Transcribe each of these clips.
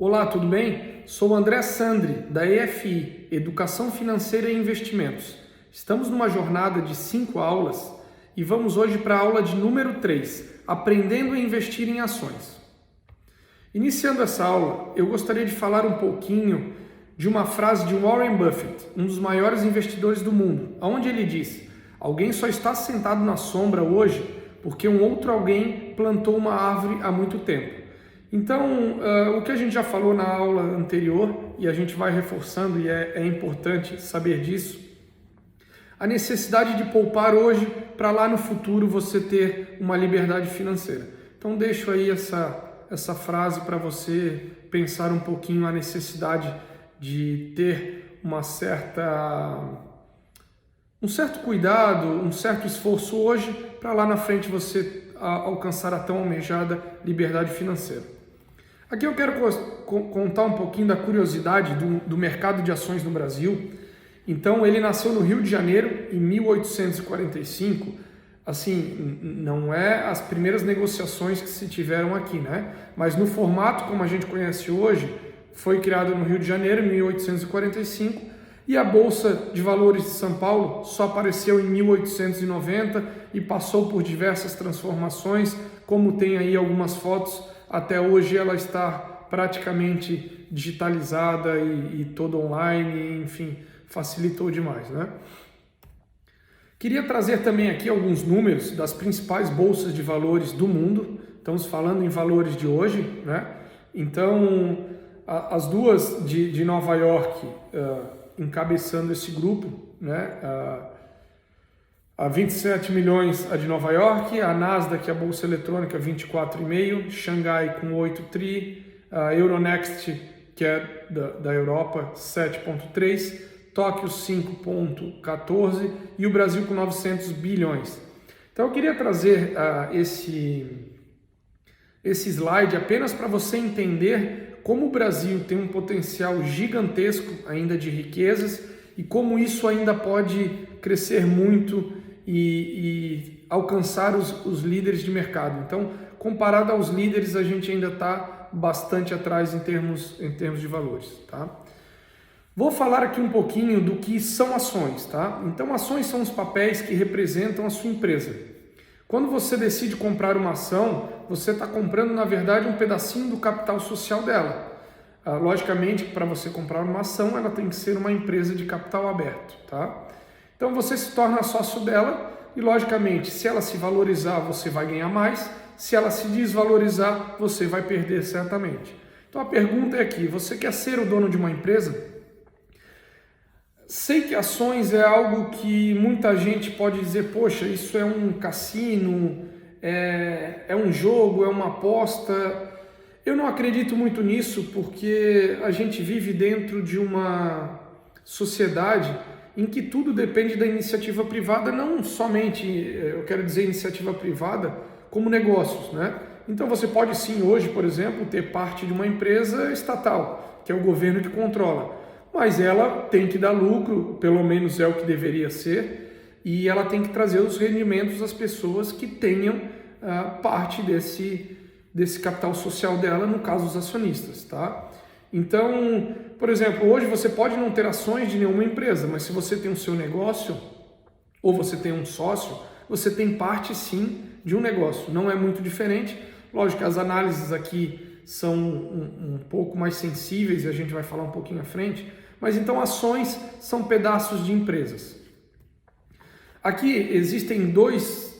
Olá, tudo bem? Sou André Sandri, da EFI, Educação Financeira e Investimentos. Estamos numa jornada de 5 aulas e vamos hoje para a aula de número 3, Aprendendo a Investir em Ações. Iniciando essa aula, eu gostaria de falar um pouquinho de uma frase de Warren Buffett, um dos maiores investidores do mundo, onde ele diz: alguém só está sentado na sombra hoje porque um outro alguém plantou uma árvore há muito tempo. Então, o que a gente já falou na aula anterior, e a gente vai reforçando, e é importante saber disso, a necessidade de poupar hoje para lá no futuro você ter uma liberdade financeira. Então, deixo aí essa frase para você pensar um pouquinho a necessidade de ter um certo cuidado, um certo esforço hoje, para lá na frente você alcançar a tão almejada liberdade financeira. Aqui eu quero contar um pouquinho da curiosidade do mercado de ações no Brasil. Então, ele nasceu no Rio de Janeiro em 1845. Assim, não é as primeiras negociações que se tiveram aqui, né? Mas no formato como a gente conhece hoje, foi criado no Rio de Janeiro em 1845 e a Bolsa de Valores de São Paulo só apareceu em 1890 e passou por diversas transformações, como tem aí algumas fotos. Até hoje ela está praticamente digitalizada e toda online, enfim, facilitou demais, né? Queria trazer também aqui alguns números das principais bolsas de valores do mundo. Estamos falando em valores de hoje, né? Então, as duas de Nova York encabeçando esse grupo, né? A 27 milhões a de Nova York, a Nasdaq, a Bolsa Eletrônica, 24,5, Xangai com 8 tri, a Euronext, que é da Europa, 7,3, Tóquio 5,14 e o Brasil com 900 bilhões. Então eu queria trazer esse slide apenas para você entender como o Brasil tem um potencial gigantesco ainda de riquezas e como isso ainda pode crescer muito e alcançar os líderes de mercado. Então, comparado aos líderes, a gente ainda está bastante atrás em termos de valores, tá? Vou falar aqui um pouquinho do que são ações, tá? Então, ações são os papéis que representam a sua empresa. Quando você decide comprar uma ação, você está comprando, na verdade, um pedacinho do capital social dela. Logicamente, para você comprar uma ação, ela tem que ser uma empresa de capital aberto, tá? Então você se torna sócio dela e, logicamente, se ela se valorizar, você vai ganhar mais. Se ela se desvalorizar, você vai perder certamente. Então a pergunta é aqui: você quer ser o dono de uma empresa? Sei que ações é algo que muita gente pode dizer: poxa, isso é um cassino, é um jogo, é uma aposta. Eu não acredito muito nisso, porque a gente vive dentro de uma sociedade em que tudo depende da iniciativa privada, não somente, eu quero dizer, iniciativa privada como negócios, né? Então você pode sim hoje, por exemplo, ter parte de uma empresa estatal, que é o governo que controla, mas ela tem que dar lucro, pelo menos é o que deveria ser, e ela tem que trazer os rendimentos às pessoas que tenham parte desse capital social dela, no caso os acionistas, tá? Então, por exemplo, hoje você pode não ter ações de nenhuma empresa, mas se você tem o seu negócio, ou você tem um sócio, você tem parte sim de um negócio. Não é muito diferente. Lógico que as análises aqui são um pouco mais sensíveis e a gente vai falar um pouquinho à frente, mas então ações são pedaços de empresas. Aqui existem dois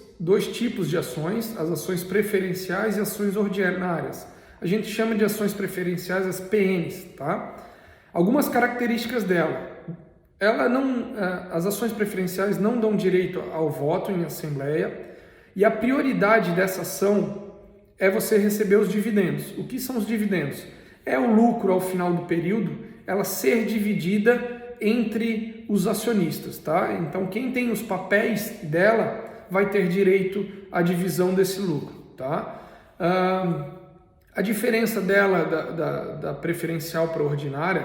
tipos de ações, as ações preferenciais e ações ordinárias. A gente chama de ações preferenciais as PNs, tá? Algumas características dela. As ações preferenciais não dão direito ao voto em assembleia e a prioridade dessa ação é você receber os dividendos. O que são os dividendos? É o lucro ao final do período, ela ser dividida entre os acionistas, tá? Então quem tem os papéis dela vai ter direito à divisão desse lucro, tá? A diferença dela da preferencial para a ordinária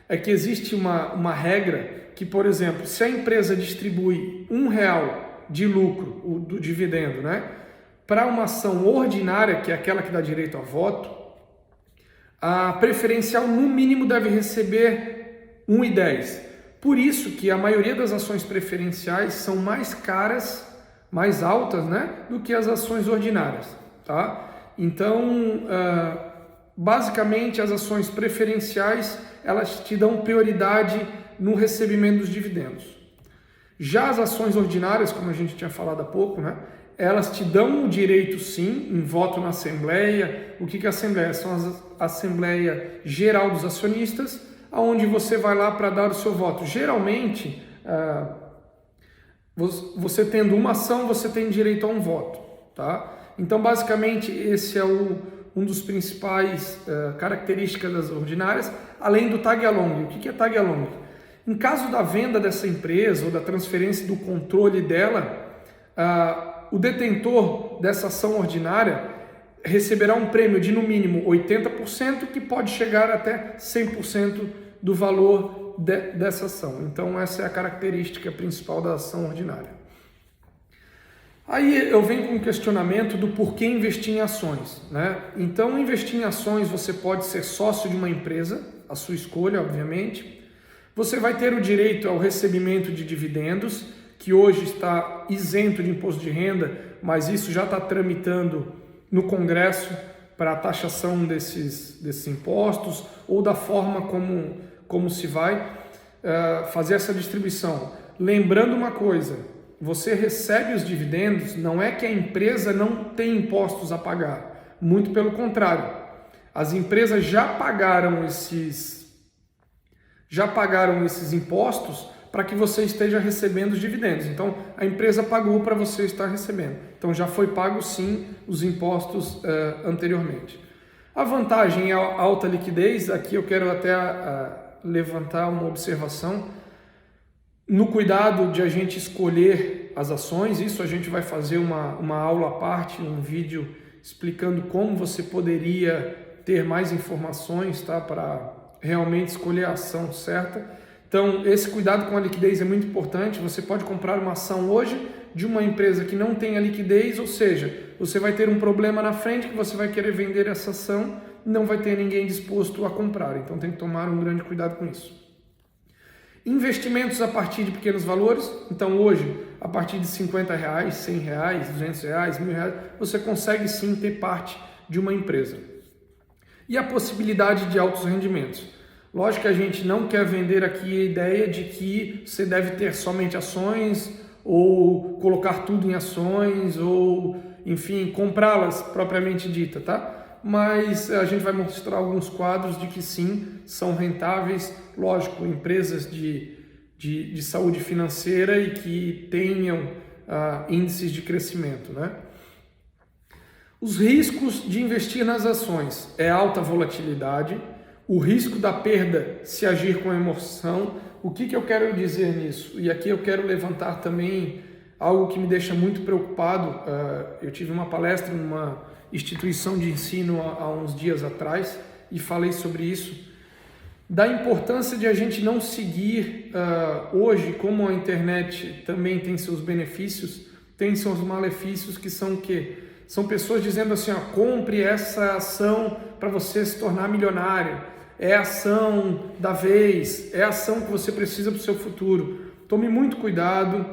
é que existe uma regra que, por exemplo, se a empresa distribui R$1 de lucro, do dividendo, né, para uma ação ordinária, que é aquela que dá direito a voto, A preferencial no mínimo deve receber 1,10. Por isso que a maioria das ações preferenciais são mais caras, mais altas, né, do que as ações ordinárias, tá? Então, basicamente as ações preferenciais, elas te dão prioridade no recebimento dos dividendos. Já as ações ordinárias, como a gente tinha falado há pouco, né, elas te dão o direito, sim, em voto na Assembleia. O que é a Assembleia? São a Assembleia Geral dos Acionistas, onde você vai lá para dar o seu voto. Geralmente, você tendo uma ação, você tem direito a um voto, tá? Então, basicamente, esse é um dos principais características das ordinárias, além do tag along. O que é tag along? Em caso da venda dessa empresa ou da transferência do controle dela, o detentor dessa ação ordinária receberá um prêmio de no mínimo 80%, que pode chegar até 100% do valor dessa ação. Então essa é a característica principal da ação ordinária. Aí eu venho com um questionamento do porquê investir em ações, né? Então, investir em ações, você pode ser sócio de uma empresa, a sua escolha, obviamente. Você vai ter o direito ao recebimento de dividendos, que hoje está isento de imposto de renda, mas isso já está tramitando no Congresso para a taxação desses impostos, ou da forma como se vai fazer essa distribuição. Lembrando uma coisa, você recebe os dividendos, não é que a empresa não tem impostos a pagar, muito pelo contrário. As empresas já pagaram esses impostos para que você esteja recebendo os dividendos. Então, a empresa pagou para você estar recebendo. Então, já foi pago sim os impostos anteriormente. A vantagem é a alta liquidez. Aqui eu quero até levantar uma observação. No cuidado de a gente escolher as ações, isso a gente vai fazer uma aula à parte, um vídeo explicando como você poderia ter mais informações, tá, para realmente escolher a ação certa. Então, esse cuidado com a liquidez é muito importante. Você pode comprar uma ação hoje de uma empresa que não tem a liquidez, ou seja, você vai ter um problema na frente que você vai querer vender essa ação, não vai ter ninguém disposto a comprar. Então, tem que tomar um grande cuidado com isso. Investimentos a partir de pequenos valores. Então, hoje, a partir de R$50, R$100, R$200, R$1.000, você consegue sim ter parte de uma empresa. E a possibilidade de altos rendimentos. Lógico que a gente não quer vender aqui a ideia de que você deve ter somente ações, ou colocar tudo em ações, ou, enfim, comprá-las propriamente dita, tá? Mas a gente vai mostrar alguns quadros de que sim, são rentáveis, lógico, empresas de saúde financeira e que tenham índices de crescimento, né? Os riscos de investir nas ações é alta volatilidade, o risco da perda se agir com emoção. O que eu quero dizer nisso? E aqui eu quero levantar também algo que me deixa muito preocupado. Eu tive uma palestra numa instituição de ensino há uns dias atrás e falei sobre isso, da importância de a gente não seguir hoje, como a internet também tem seus benefícios, tem seus malefícios, que são o quê? São pessoas dizendo assim, compre essa ação para você se tornar milionário, é a ação da vez, é a ação que você precisa para o seu futuro. Tome muito cuidado,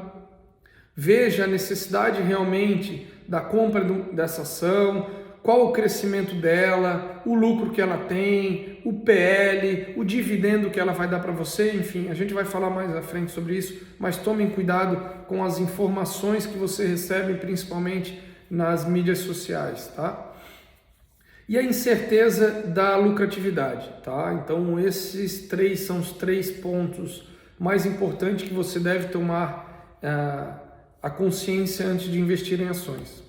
veja a necessidade realmente da compra dessa ação, qual o crescimento dela, o lucro que ela tem, o PL, o dividendo que ela vai dar para você, enfim, a gente vai falar mais à frente sobre isso, mas tomem cuidado com as informações que você recebe, principalmente nas mídias sociais, tá? E a incerteza da lucratividade, tá? Então esses três são os 3 pontos mais importantes que você deve tomar a consciência antes de investir em ações.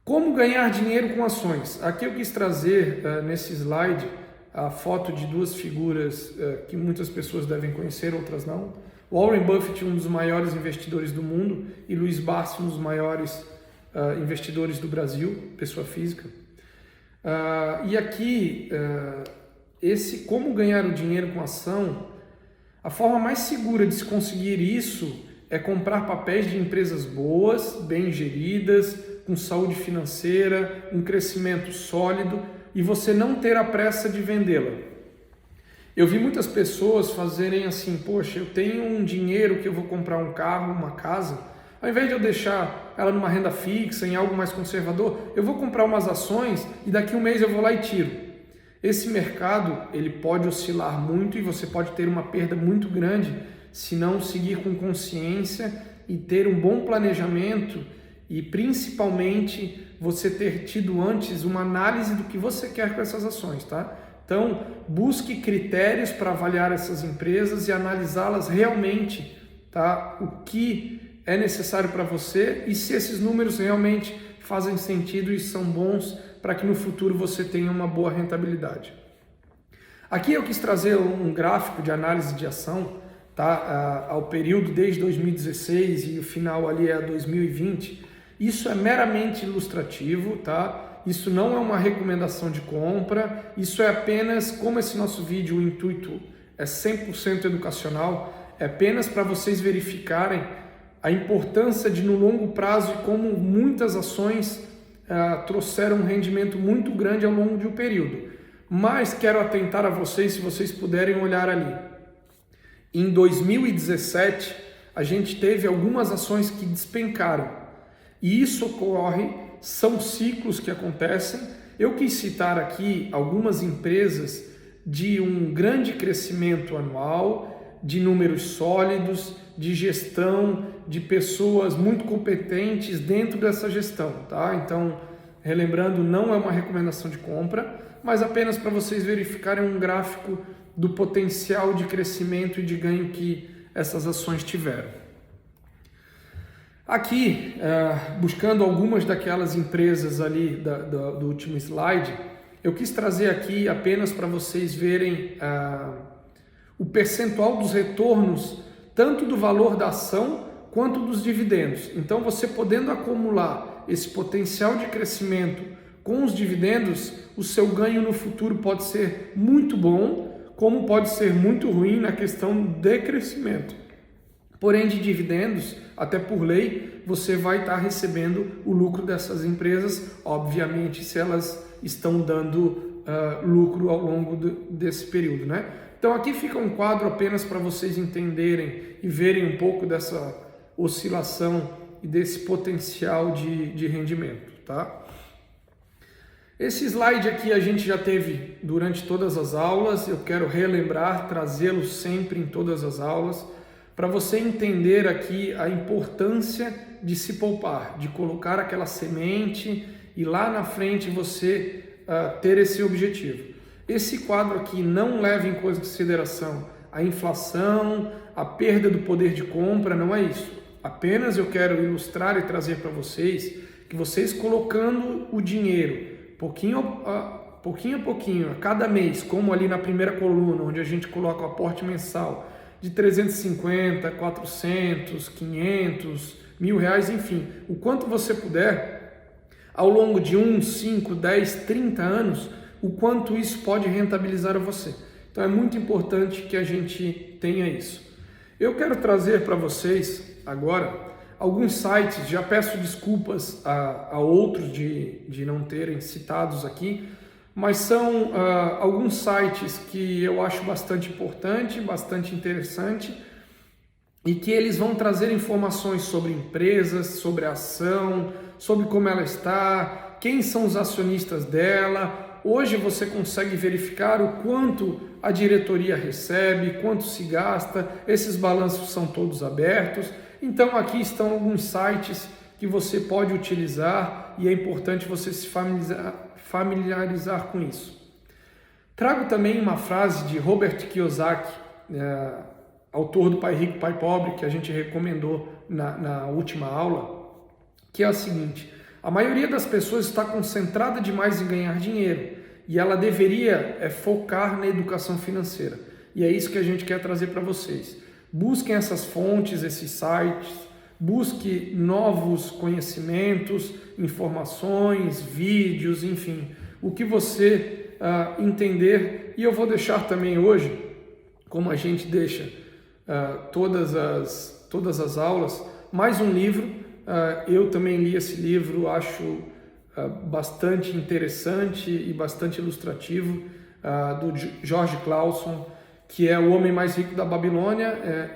Como ganhar dinheiro com ações? Aqui eu quis trazer nesse slide a foto de 2 figuras que muitas pessoas devem conhecer, outras não. Warren Buffett, um dos maiores investidores do mundo, e Luiz Barsi, um dos maiores investidores do Brasil, pessoa física. E aqui, esse como ganhar o dinheiro com ação, a forma mais segura de se conseguir isso é comprar papéis de empresas boas, bem geridas, com saúde financeira, um crescimento sólido, e você não ter a pressa de vendê-la. Eu vi muitas pessoas fazerem assim, poxa, eu tenho um dinheiro que eu vou comprar um carro, uma casa, ao invés de eu deixar ela numa renda fixa, em algo mais conservador, eu vou comprar umas ações e daqui um mês eu vou lá e tiro. Esse mercado, ele pode oscilar muito e você pode ter uma perda muito grande se não seguir com consciência e ter um bom planejamento e principalmente você ter tido antes uma análise do que você quer com essas ações, tá? Então, busque critérios para avaliar essas empresas e analisá-las realmente, tá? O que é necessário para você e se esses números realmente fazem sentido e são bons para que no futuro você tenha uma boa rentabilidade. Aqui eu quis trazer um gráfico de análise de ação, tá? Ao período desde 2016 e o final ali é 2020. Isso é meramente ilustrativo, tá? Isso não é uma recomendação de compra, isso é apenas, como esse nosso vídeo, o intuito é 100% educacional, é apenas para vocês verificarem a importância de no longo prazo e como muitas ações trouxeram um rendimento muito grande ao longo de um período. Mas quero atentar a vocês, se vocês puderem olhar ali. Em 2017, a gente teve algumas ações que despencaram. E isso ocorre, são ciclos que acontecem. Eu quis citar aqui algumas empresas de um grande crescimento anual, de números sólidos, de gestão, de pessoas muito competentes dentro dessa gestão, tá? Então, relembrando, não é uma recomendação de compra, mas apenas para vocês verificarem um gráfico do potencial de crescimento e de ganho que essas ações tiveram. Aqui, buscando algumas daquelas empresas ali do último slide, eu quis trazer aqui apenas para vocês verem o percentual dos retornos, tanto do valor da ação quanto dos dividendos. Então, você podendo acumular esse potencial de crescimento com os dividendos, o seu ganho no futuro pode ser muito bom, como pode ser muito ruim na questão de crescimento. Porém, de dividendos, até por lei, você vai estar recebendo o lucro dessas empresas, obviamente, se elas estão dando lucro ao longo desse período, né? Então, aqui fica um quadro apenas para vocês entenderem e verem um pouco dessa oscilação e desse potencial de rendimento, tá? Esse slide aqui a gente já teve durante todas as aulas, eu quero relembrar, trazê-lo sempre em todas as aulas, para você entender aqui a importância de se poupar, de colocar aquela semente e lá na frente você ter esse objetivo. Esse quadro aqui não leva em consideração a inflação, a perda do poder de compra, não é isso. Apenas eu quero ilustrar e trazer para vocês que vocês colocando o dinheiro pouquinho a pouquinho, a cada mês, como ali na primeira coluna, onde a gente coloca o aporte mensal de 350, 400, 500, R$1.000, enfim, o quanto você puder, ao longo de 1, 5, 10, 30 anos, o quanto isso pode rentabilizar a você. Então é muito importante que a gente tenha isso. Eu quero trazer para vocês agora alguns sites, já peço desculpas a outros de não terem citados aqui, mas são alguns sites que eu acho bastante importante, bastante interessante e que eles vão trazer informações sobre empresas, sobre a ação, sobre como ela está, quem são os acionistas dela. Hoje você consegue verificar o quanto a diretoria recebe, quanto se gasta, esses balanços são todos abertos. Então aqui estão alguns sites que você pode utilizar e é importante você se familiarizar com isso. Trago também uma frase de Robert Kiyosaki, autor do Pai Rico, Pai Pobre, que a gente recomendou na última aula, que é a seguinte: a maioria das pessoas está concentrada demais em ganhar dinheiro e ela deveria focar na educação financeira. E é isso que a gente quer trazer para vocês. Busquem essas fontes, esses sites, busque novos conhecimentos, informações, vídeos, enfim, o que você entender. E eu vou deixar também hoje, como a gente deixa todas as aulas, mais um livro. Eu também li esse livro, acho bastante interessante e bastante ilustrativo do George Clason, que é O Homem Mais Rico da Babilônia.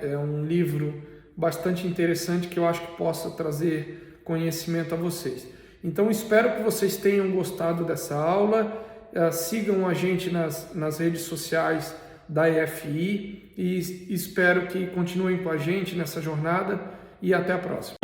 É um livro bastante interessante que eu acho que possa trazer conhecimento a vocês. Então espero que vocês tenham gostado dessa aula. Sigam a gente nas redes sociais da EFI e espero que continuem com a gente nessa jornada e até a próxima.